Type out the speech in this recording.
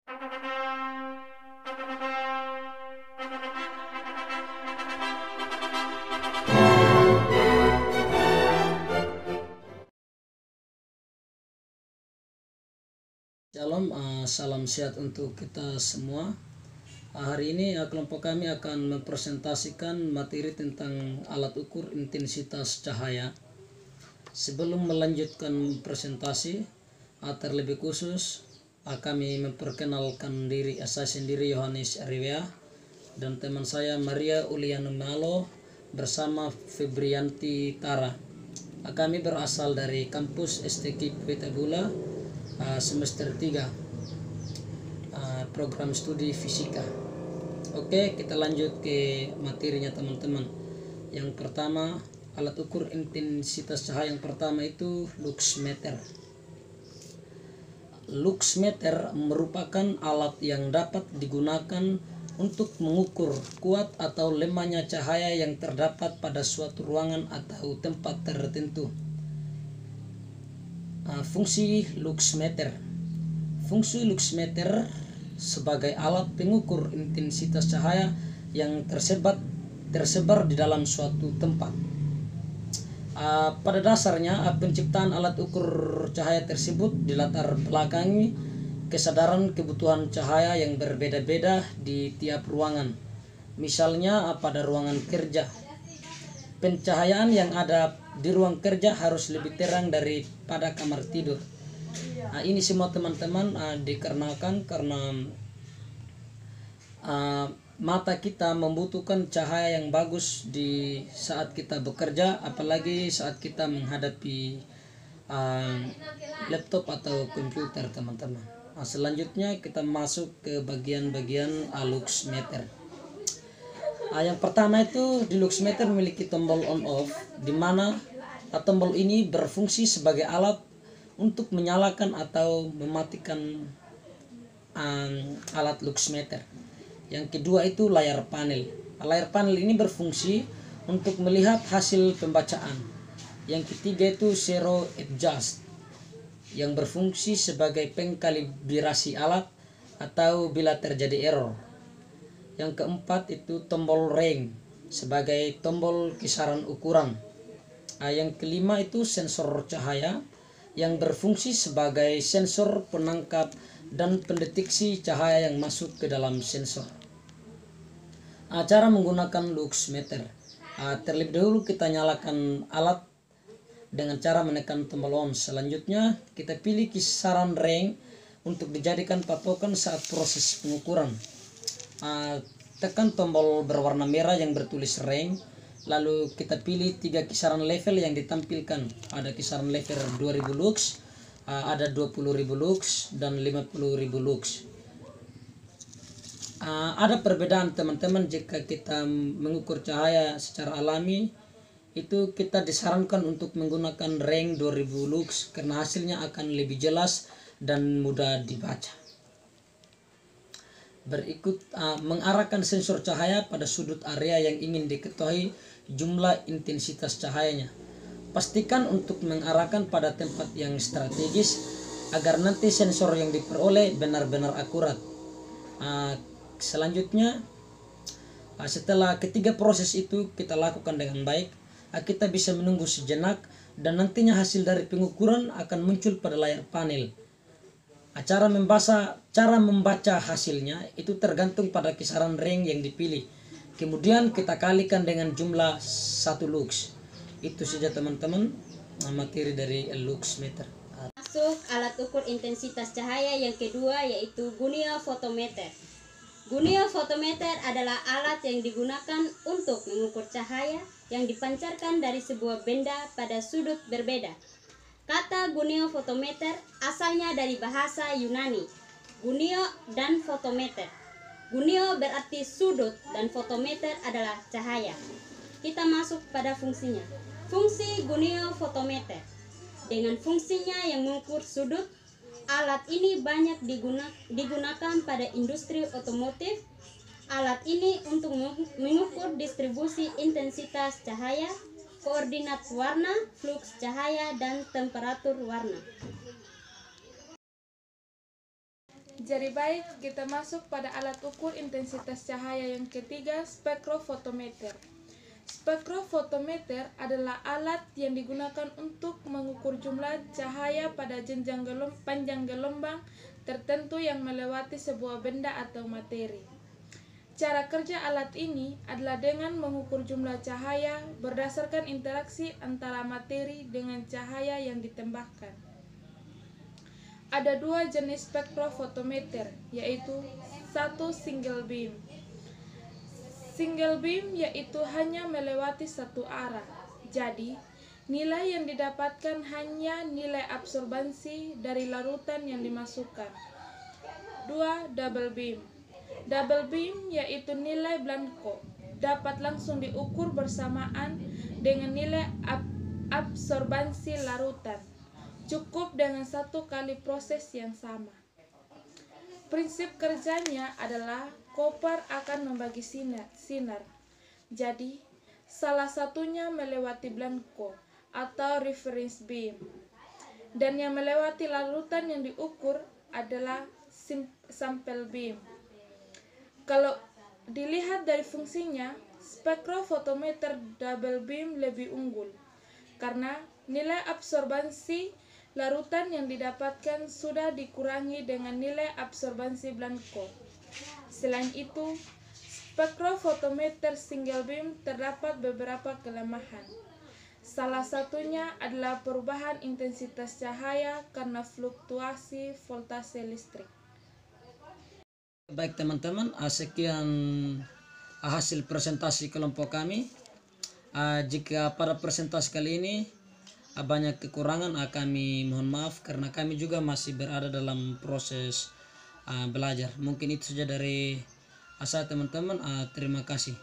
Shalom, salam sehat untuk kita semua. Hari ini kelompok kami akan mempresentasikan materi tentang alat ukur intensitas cahaya. Sebelum melanjutkan presentasi, terlebih khusus kami memperkenalkan diri. Saya sendiri Yohanes Ariwea dan teman saya Maria Uliana Malo bersama Febrianti Tara. Kami berasal dari kampus STKIP Petabula, semester 3, program studi fisika. Oke, kita lanjut ke materinya teman-teman. Yang pertama, alat ukur intensitas cahaya yang pertama itu luxmeter. Luxmeter merupakan alat yang dapat digunakan untuk mengukur kuat atau lemahnya cahaya yang terdapat pada suatu ruangan atau tempat tertentu. Fungsi luxmeter. Fungsi luxmeter sebagai alat pengukur intensitas cahaya yang tersebar di dalam suatu tempat. Pada dasarnya penciptaan alat ukur cahaya tersebut dilatar belakangi kesadaran kebutuhan cahaya yang berbeda-beda di tiap ruangan. Misalnya pada ruangan kerja, pencahayaan yang ada di ruang kerja harus lebih terang daripada kamar tidur. Ini semua teman-teman dikarenakan karena mata kita membutuhkan cahaya yang bagus di saat kita bekerja, apalagi saat kita menghadapi laptop atau komputer teman-teman. Selanjutnya kita masuk ke bagian-bagian luxmeter. Yang pertama itu di luxmeter memiliki tombol on off, di mana tombol ini berfungsi sebagai alat untuk menyalakan atau mematikan alat luxmeter. Yang kedua itu layar panel. Layar panel ini berfungsi untuk melihat hasil pembacaan. Yang ketiga itu zero adjust, yang berfungsi sebagai pengkalibrasi alat atau bila terjadi error. Yang keempat itu tombol range sebagai tombol kisaran ukuran. Yang kelima itu sensor cahaya yang berfungsi sebagai sensor penangkap dan pendeteksi cahaya yang masuk ke dalam sensor. Cara menggunakan luxmeter. Terlebih dahulu kita nyalakan alat dengan cara menekan tombol on. Selanjutnya kita pilih kisaran range untuk dijadikan patokan saat proses pengukuran. Tekan tombol berwarna merah yang bertulis range. Lalu kita pilih 3 kisaran level yang ditampilkan. Ada kisaran level 2000 lux, ada 20.000 lux dan 50.000 lux. Ada perbedaan teman-teman jika kita mengukur cahaya secara alami. Itu kita disarankan untuk menggunakan range 2000 lux karena hasilnya akan lebih jelas dan mudah dibaca. Berikut mengarahkan sensor cahaya pada sudut area yang ingin diketahui jumlah intensitas cahayanya. Pastikan untuk mengarahkan pada tempat yang strategis agar nanti sensor yang diperoleh benar-benar akurat. Selanjutnya, setelah ketiga proses itu kita lakukan dengan baik, kita bisa menunggu sejenak dan nantinya hasil dari pengukuran akan muncul pada layar panel. Cara membaca hasilnya itu tergantung pada kisaran range yang dipilih. Kemudian kita kalikan dengan jumlah 1 lux. Itu saja teman-teman materi dari luxmeter. Masuk alat ukur intensitas cahaya yang kedua yaitu goniofotometer. Goniofotometer adalah alat yang digunakan untuk mengukur cahaya yang dipancarkan dari sebuah benda pada sudut berbeda. Kata goniofotometer asalnya dari bahasa Yunani, gonio dan fotometer. Gonio berarti sudut dan fotometer adalah cahaya. Kita masuk pada fungsinya. Fungsi goniofotometer. Dengan fungsinya yang mengukur sudut, alat ini banyak digunakan pada industri otomotif. Alat ini untuk mengukur distribusi intensitas cahaya, koordinat warna, fluks cahaya, dan temperatur warna. Jadi baik, kita masuk pada alat ukur intensitas cahaya yang ketiga, spektrofotometer. Spektrofotometer adalah alat yang digunakan untuk mengukur jumlah cahaya pada jenjang panjang gelombang tertentu yang melewati sebuah benda atau materi. Cara kerja alat ini adalah dengan mengukur jumlah cahaya berdasarkan interaksi antara materi dengan cahaya yang ditembakkan. Ada dua jenis spektrofotometer, yaitu satu single beam. Single beam yaitu hanya melewati satu arah. Jadi, nilai yang didapatkan hanya nilai absorbansi dari larutan yang dimasukkan. Dua double beam. Double beam yaitu nilai blanco, dapat langsung diukur bersamaan dengan nilai absorbansi larutan. Cukup dengan satu kali proses yang sama. Prinsip kerjanya adalah kopar akan membagi sinar. Jadi, salah satunya melewati blanco atau reference beam. Dan yang melewati larutan yang diukur adalah sample beam. Kalau dilihat dari fungsinya, spektrofotometer double beam lebih unggul karena nilai absorbansi larutan yang didapatkan sudah dikurangi dengan nilai absorbansi blanco. Selain itu, spektrofotometer single beam terdapat beberapa kelemahan. Salah satunya adalah perubahan intensitas cahaya karena fluktuasi voltase listrik. Baik teman-teman, sekian hasil presentasi kelompok kami. Jika pada presentasi kali ini banyak kekurangan, kami mohon maaf karena kami juga masih berada dalam proses belajar. Mungkin itu saja dari saya teman-teman. Terima kasih.